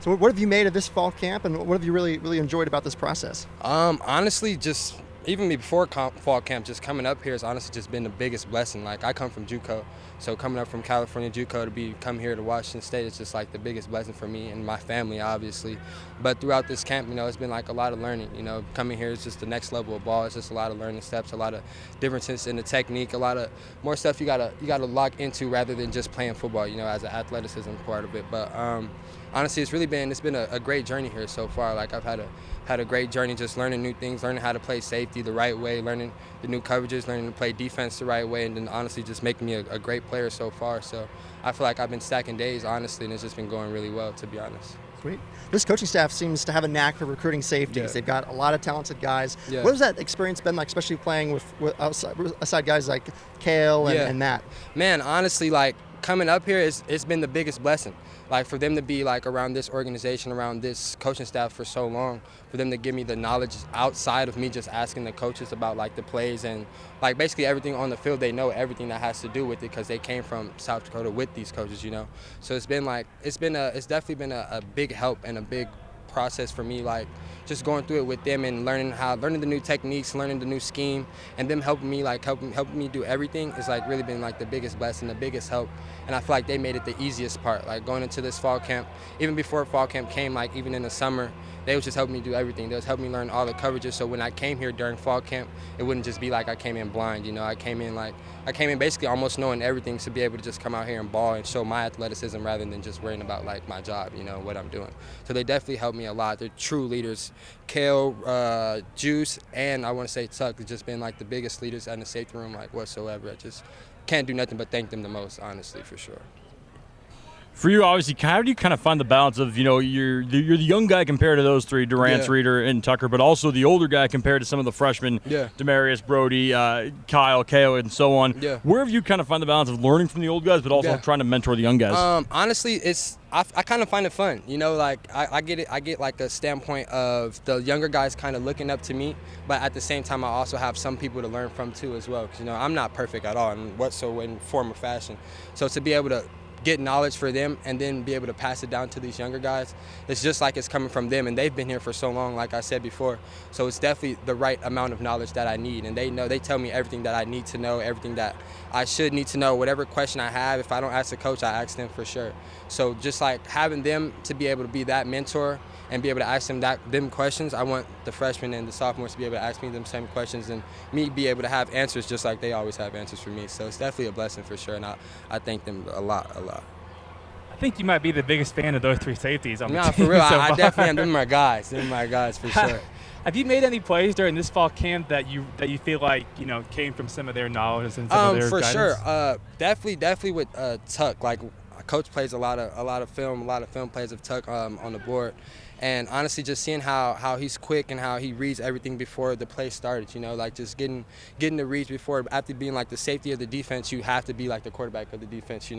So what have you made of this fall camp, and what have you really enjoyed about this process? Honestly, just even before fall camp, just coming up here has honestly just been the biggest blessing. Like, I come from JUCO, so coming up from California JUCO to come here to Washington State is just like the biggest blessing for me and my family, obviously. But throughout this camp, it's been like a lot of learning. Coming here is just the next level of ball. It's just a lot of learning steps, a lot of differences in the technique, a lot of more stuff you gotta lock into rather than just playing football. As an athleticism part of it. But honestly, it's been a great journey here so far. Like, I've had a great journey just learning new things, learning how to play safety the right way, learning the new coverages, learning to play defense the right way, and then honestly just making me a great player so far. So I feel like I've been stacking days, honestly, and it's just been going really well, to be honest. Sweet. This coaching staff seems to have a knack for recruiting safeties. Yeah. They've got a lot of talented guys. Yeah. What has that experience been like, especially playing with outside guys like Kale and Matt? Man, honestly, like, coming up here, it's been the biggest blessing. Like, for them to be like around this organization, around this coaching staff for so long, for them to give me the knowledge outside of me just asking the coaches about like the plays and like basically everything on the field. They know everything that has to do with it because they came from South Dakota with these coaches, So it's definitely been a big help and a big process for me, like just going through it with them and learning the new techniques, learning the new scheme, and them helping me do everything is like really been like the biggest blessing, the biggest help. And I feel like they made it the easiest part. Like, going into this fall camp, even before fall camp came, like even in the summer, they was just helping me do everything. They was helping me learn all the coverages. So when I came here during fall camp, it wouldn't just be like I came in blind. I came in basically almost knowing everything to be able to just come out here and ball and show my athleticism rather than just worrying about like my job, what I'm doing. So they definitely helped me a lot. They're true leaders. Kale, Juice, and I want to say Tuck have just been like the biggest leaders in the safety room, like whatsoever. I just can't do nothing but thank them the most, honestly, for sure. For you, obviously, how do you kind of find the balance of, you're the young guy compared to those three, Durant, Reeder, and Tucker, but also the older guy compared to some of the freshmen, Demarius, Brody, Kyle, Kale, and so on. Yeah. Where have you kind of find the balance of learning from the old guys, but also trying to mentor the young guys? Honestly, I kind of find it fun. Like I get like a standpoint of the younger guys kind of looking up to me, but at the same time, I also have some people to learn from too as well. Because I'm not perfect at all in whatsoever in form or fashion. So to be able to get knowledge for them and then be able to pass it down to these younger guys, it's just like it's coming from them, and they've been here for so long, like I said before. So it's definitely the right amount of knowledge that I need, and they tell me everything that I need to know, everything that I should need to know. Whatever question I have, if I don't ask the coach, I ask them for sure. So just like having them to be able to be that mentor and be able to ask them questions, I want the freshmen and the sophomores to be able to ask me them same questions and me be able to have answers just like they always have answers for me. So it's definitely a blessing for sure, and I thank them a lot. I think you might be the biggest fan of those three safeties on the team. For real, so I definitely am. They're my guys for sure. Have you made any plays during this fall camp that you feel like came from some of their knowledge and some of their for guidance? sure. Definitely with Tuck. Like, coach plays a lot of film plays of Tuck on the board. And honestly, just seeing how he's quick and how he reads everything before the play started, like just getting the reads before, after being like the safety of the defense, you have to be like the quarterback of the defense,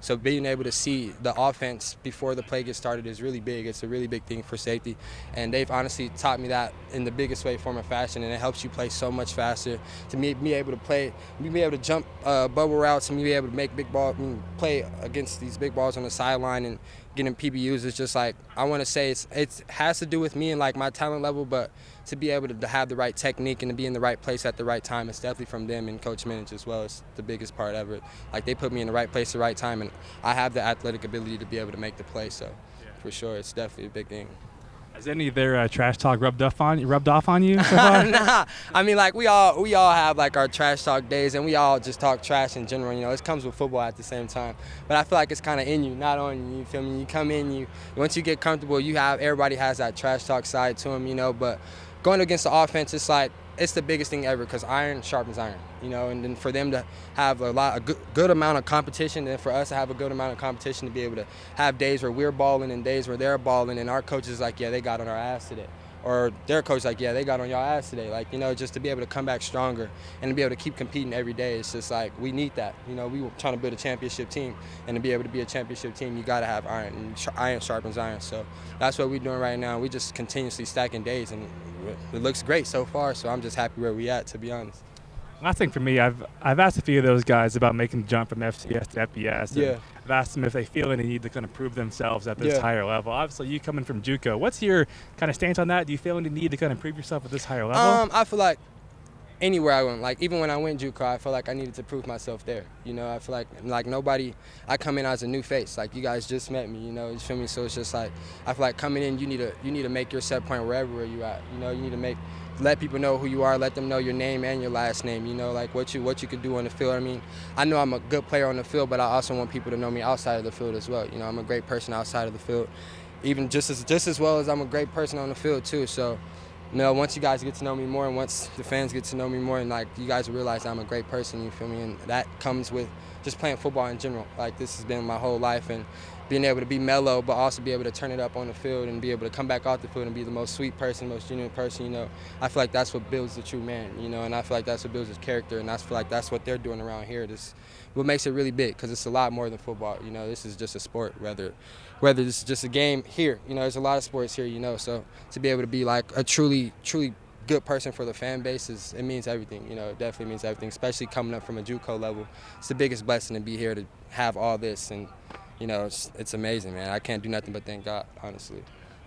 So being able to see the offense before the play gets started is really big. It's a really big thing for safety. And they've honestly taught me that in the biggest way, form, and fashion, and it helps you play so much faster. To me, be able to jump bubble routes and be able to make play against these big balls on the sideline and getting PBUs is just like, I want to say it has to do with me and like my talent level, but to be able to have the right technique and to be in the right place at the right time, it's definitely from them and Coach Minich as well. It's the biggest part ever. Like, they put me in the right place at the right time, and I have the athletic ability to be able to make the play. So for sure, it's definitely a big thing. Has any of their trash talk rubbed off on you so far? Nah, I mean, like we all have like our trash talk days, and we all just talk trash in general. It comes with football at the same time. But I feel like it's kind of in you, not on you. You feel me? You come in, once you get comfortable, everybody has that trash talk side to them. But going against the offense, it's like it's the biggest thing ever because iron sharpens iron. And then for them to have a good amount of competition, and for us to have a good amount of competition to be able to have days where we're balling and days where they're balling, and our coach is like, yeah, they got on our ass today. Or their coach like, yeah, they got on y'all ass today. Like, just to be able to come back stronger and to be able to keep competing every day, it's just like, we need that. We were trying to build a championship team, and to be able to be a championship team, you got to have iron, and iron sharpens iron. So that's what we're doing right now. We just continuously stacking days, and it looks great so far, so I'm just happy where we at, to be honest. Last thing for me, I've asked a few of those guys about making the jump from FCS to FBS. Yeah. I've asked them if they feel any need to kind of prove themselves at this higher level. Obviously, you coming from JUCO, what's your kind of stance on that? Do you feel any need to kind of prove yourself at this higher level? I feel like anywhere I went, like even when I went JUCO, I felt like I needed to prove myself there. You know, I feel like nobody, I come in as a new face. Like you guys just met me, you know, you feel me? So it's just like, I feel like coming in, you need to make your set point wherever you at. You know, you need to let people know who you are, let them know your name and your last name, you know, like what you could do on the field. I mean, I know I'm a good player on the field, but I also want people to know me outside of the field as well. You know, I'm a great person outside of the field, even just as well as I'm a great person on the field too. So, you know, once you guys get to know me more and once the fans get to know me more and, like, you guys realize I'm a great person, you feel me? And that comes with just playing football in general. Like, this has been my whole life, and being able to be mellow but also be able to turn it up on the field and be able to come back off the field and be the most sweet person, most genuine person, you know. I feel like that's what builds the true man, you know, and I feel like that's what builds his character, and I feel like that's what they're doing around here. This what makes it really big, because it's a lot more than football, you know. This is just a sport, whether this is just a game here, you know, there's a lot of sports here, you know, so to be able to be like a truly good person for the fan base it means everything, you know. It definitely means everything, especially coming up from a JUCO level. It's the biggest blessing to be here, to have all this, and you know, it's amazing, man. I can't do nothing but thank God, honestly.